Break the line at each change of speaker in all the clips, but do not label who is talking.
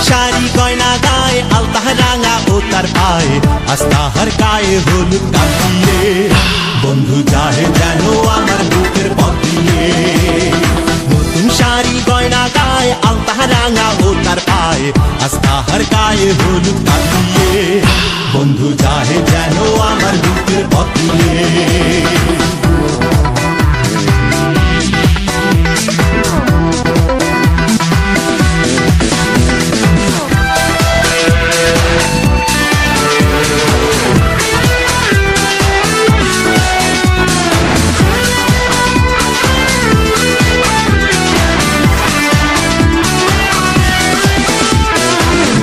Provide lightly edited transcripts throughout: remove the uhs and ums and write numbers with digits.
শাড়ি গয়না গায়ে আলতা রাঙা ও তার পায়ে আস্তা হার গায়ে হলুদ কাঁদিয়ে বন্ধু যাহে যেন আমার বুকের পথ দিয়ে। নতুন শাড়ি গয়না গায়ে আলতা রাঙা ও তার পায়ে আস্তা হার গায়ে হলুদ কাঁদিয়ে বন্ধু যাহে যেন আমার বুকের পথ দিয়ে।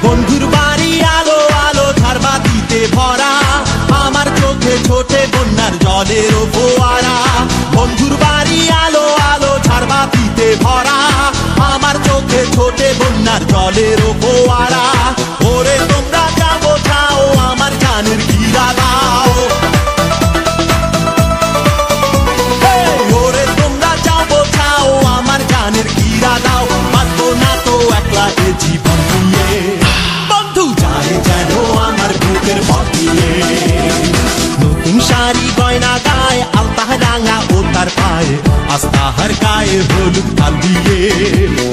বন্ধুর বাড়ি আলো আলো ঝাড়বাতিতে ভরা আমার চোখে ছোটে বন্যার জলের ফোয়ারা। বন্ধুর বাড়ি আলো আলো ঝাড়বাতিতে ভরা আমার চোখে ছোটে বন্যার জলের ফোয়ারা। ওরে তোমরা যাও বোঝাও আমার জানের ঘিরা দাও, ওরে তোমরা যাও বোঝাও আমার জানের ঘিরা দাও। পারবো না তো একলা এ জীবন নিয়ে বন্ধু যায় যেন আমার বুকের পথ দিয়ে। নতুন শাড়ি গয়না গায়ে আলতা রাঙা ও তার পায়ে আস্তা হার গায়ে হলুদ কাল দিয়ে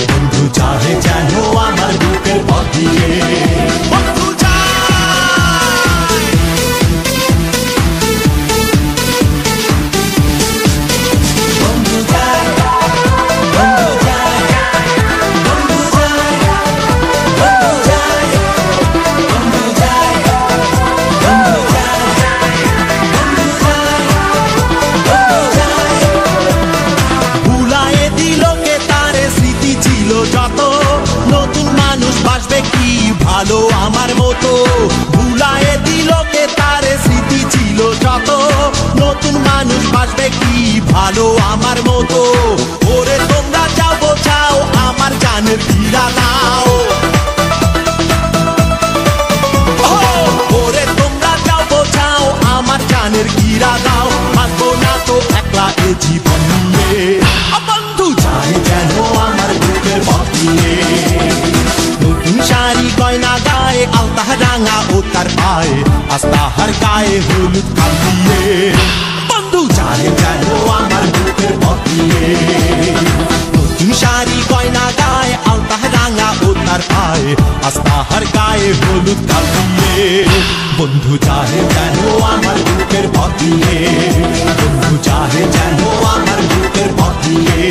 বন্ধু চাহে যেন আমার বুকের পথ দিয়ে। বন্ধু যত নতুন মানুষ বাসবে কি ভালো আমার মতো, ভুলায়ে দিল কে তার স্মৃতি ছিল যত নতুন মানুষ বাসবে কি ভালো আমার মতো। ওরে তোমরা যাও বোঝাও আমার জানের ঘিরা দাও, ওরে তোমরা যাও বোঝাও আমার জানের ঘিরা দাও। থাকবো না তো একলা এ জীবন নিয়ে বন্ধু চাই যেন আমার বুকের পথ দিয়ে। নতুন শাড়ি গয়না গায়ে আলতা রাঙা ও তার পায়ে আস্তা হার গায়ে হলুদ কাল দিয়ে বন্ধু চাই যেন আমার বুকের পথ দিয়ে। নতুন শাড়ি গয়না গায়ে আলতা রাঙা ও তার পায়ে আস্তা হার গায়ে হলুদ কাল দিয়ে বন্ধু চাহে যেন আমার বুকের পথ দিয়ে। বন্ধু চাহে যেন আমার বুকের পথ দিয়ে।